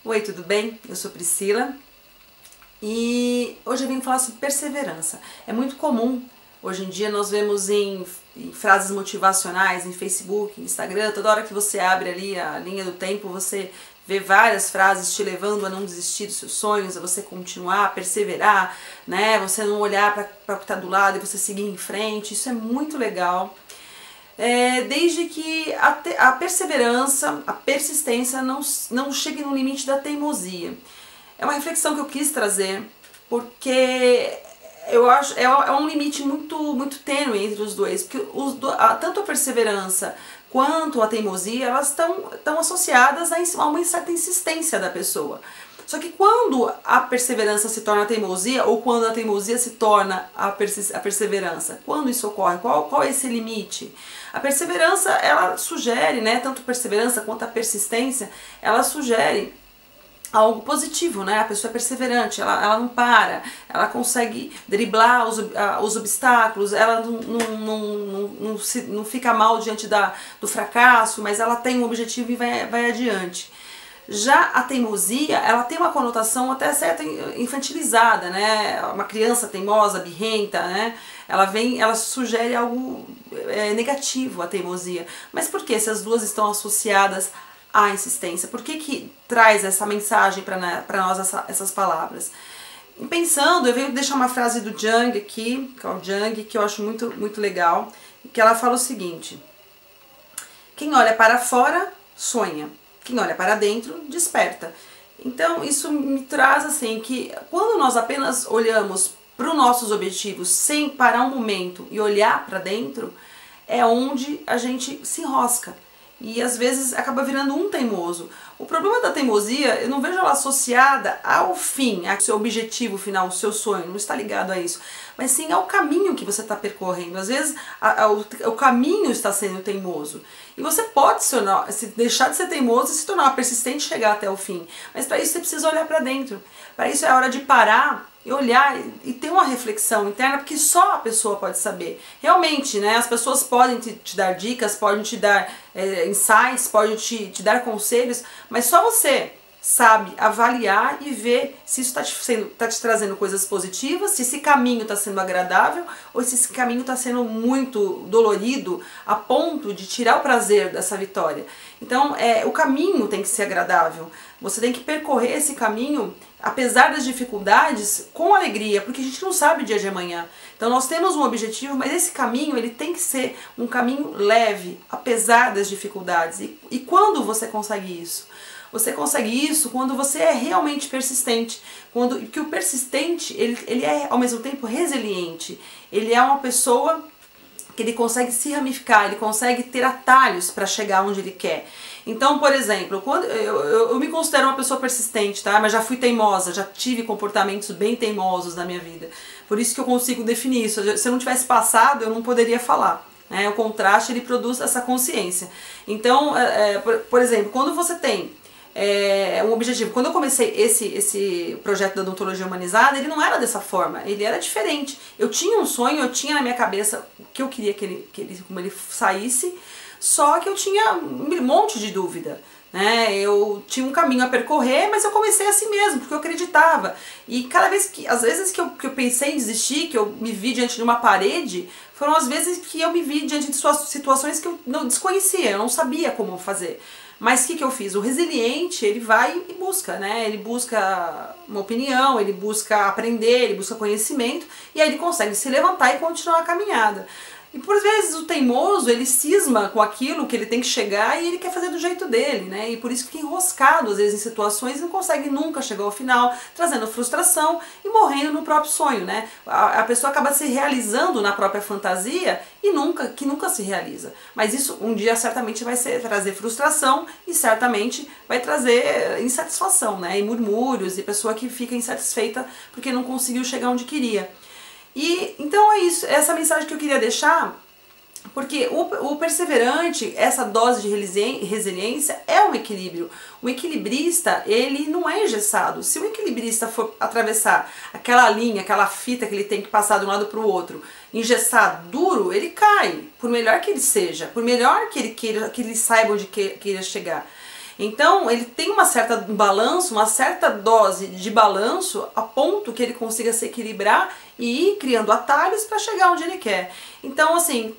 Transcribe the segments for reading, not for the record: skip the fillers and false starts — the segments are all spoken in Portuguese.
Oi, tudo bem? Eu sou Priscila e hoje eu vim falar sobre perseverança. É muito comum, hoje em dia nós vemos em frases motivacionais, em Facebook, Instagram, toda hora que você abre ali a linha do tempo, você vê várias frases te levando a não desistir dos seus sonhos, a você continuar, a perseverar, né? Você não olhar para o que está do lado e você seguir em frente, isso é muito legal. Desde que a perseverança, a persistência não chegue no limite da teimosia. É uma reflexão que eu quis trazer, porque eu acho é um limite muito tênue entre os dois, porque tanto a perseverança quanto a teimosia, elas estão associadas a uma certa insistência da pessoa. Só que quando a perseverança se torna a teimosia, ou quando a teimosia se torna a perseverança, quando isso ocorre? Qual é esse limite? A perseverança, ela sugere, né, tanto a perseverança quanto a persistência, ela sugere algo positivo, né? A pessoa é perseverante, ela não para, ela consegue driblar os obstáculos, ela não fica mal diante do fracasso, mas ela tem um objetivo e vai adiante. Já a teimosia, ela tem uma conotação até certa infantilizada, né? Uma criança teimosa, birrenta, né? Ela sugere algo negativo, a teimosia. Mas por que, se as duas estão associadas à insistência? Por que traz essa mensagem para nós, essas palavras? E pensando, eu venho deixar uma frase do Jung aqui, Carl Jung, que eu acho muito legal, que ela fala o seguinte: quem olha para fora, sonha. Quem olha para dentro, desperta. Então isso me traz assim, que quando nós apenas olhamos para os nossos objetivos sem parar um momento e olhar para dentro, é onde a gente se enrosca. E às vezes acaba virando um teimoso. O problema da teimosia, eu não vejo ela associada ao fim, ao seu objetivo final, ao seu sonho, não está ligado a isso, mas sim ao caminho que você está percorrendo. Às vezes o caminho está sendo teimoso. E você pode deixar de ser teimoso e se tornar persistente e chegar até o fim. Mas para isso você precisa olhar para dentro. Para isso é hora de parar e olhar e ter uma reflexão interna, porque só a pessoa pode saber. Realmente, né, as pessoas podem te dar dicas, podem te dar insights, podem te dar conselhos, mas só você sabe avaliar e ver se isso está te trazendo coisas positivas, se esse caminho está sendo agradável ou se esse caminho está sendo muito dolorido a ponto de tirar o prazer dessa vitória. Então o caminho tem que ser agradável, você tem que percorrer esse caminho apesar das dificuldades com alegria, porque a gente não sabe o dia de amanhã. Então nós temos um objetivo, mas esse caminho ele tem que ser um caminho leve, apesar das dificuldades. E quando você consegue isso? Você consegue isso quando você é realmente persistente, porque o persistente ele é ao mesmo tempo resiliente, ele é uma pessoa que ele consegue se ramificar, ele consegue ter atalhos para chegar onde ele quer. Então, por exemplo, quando eu me considero uma pessoa persistente, tá? Mas já fui teimosa, já tive comportamentos bem teimosos na minha vida. Por isso que eu consigo definir isso. Se eu não tivesse passado, eu não poderia falar. Né? O contraste ele produz essa consciência. Então, por exemplo, quando você tem um objetivo. Quando eu comecei esse projeto da odontologia humanizada, ele não era dessa forma, ele era diferente. Eu tinha um sonho, eu tinha na minha cabeça o que eu queria que ele saísse, só que eu tinha um monte de dúvida. Né? Eu tinha um caminho a percorrer, mas eu comecei assim mesmo, porque eu acreditava. E às vezes que eu pensei em desistir, que eu me vi diante de uma parede, foram as vezes que eu me vi diante de situações que eu não desconhecia, eu não sabia como fazer. Mas o que eu fiz? O resiliente, ele vai e busca, né? Ele busca uma opinião, ele busca aprender, ele busca conhecimento, e aí ele consegue se levantar e continuar a caminhada. E por vezes o teimoso, ele cisma com aquilo que ele tem que chegar e ele quer fazer do jeito dele, né? E por isso fica enroscado, às vezes, em situações e não consegue nunca chegar ao final, trazendo frustração e morrendo no próprio sonho, né? A pessoa acaba se realizando na própria fantasia e que nunca se realiza. Mas isso um dia certamente vai trazer frustração e certamente vai trazer insatisfação, né? E murmúrios e pessoa que fica insatisfeita porque não conseguiu chegar onde queria. E então é isso, essa mensagem que eu queria deixar, porque o perseverante, essa dose de resiliência é um equilíbrio. O equilibrista, ele não é engessado. Se o equilibrista for atravessar aquela linha, aquela fita que ele tem que passar de um lado para o outro, engessado, duro, ele cai, por melhor que ele seja, por melhor que ele saiba onde queira chegar. Então ele tem um balanço, uma certa dose de balanço a ponto que ele consiga se equilibrar e ir criando atalhos para chegar onde ele quer. Então assim,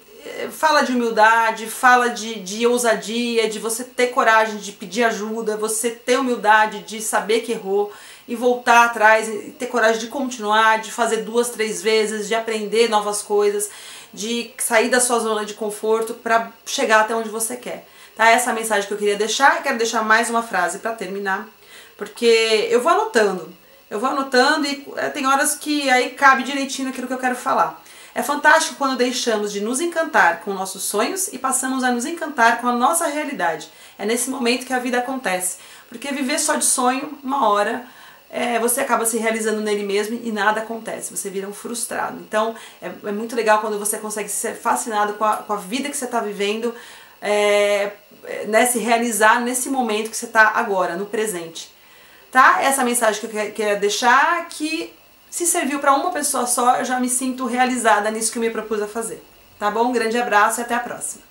fala de humildade, fala de ousadia, de você ter coragem de pedir ajuda, você ter humildade de saber que errou e voltar atrás, e ter coragem de continuar, de fazer 2, 3 vezes, de aprender novas coisas, de sair da sua zona de conforto para chegar até onde você quer. Tá? Essa é a mensagem que eu queria deixar. Eu quero deixar mais uma frase para terminar, porque eu vou anotando e tem horas que aí cabe direitinho aquilo que eu quero falar. É fantástico quando deixamos de nos encantar com nossos sonhos e passamos a nos encantar com a nossa realidade. É nesse momento que a vida acontece, porque viver só de sonho, uma hora, você acaba se realizando nele mesmo e nada acontece, você vira um frustrado. Então é muito legal quando você consegue ser fascinado com a vida que você está vivendo, né, se realizar nesse momento que você está agora, no presente. Tá? Essa mensagem que eu queria deixar, que se serviu para uma pessoa só, eu já me sinto realizada nisso que eu me propus a fazer. Tá bom? Um grande abraço e até a próxima.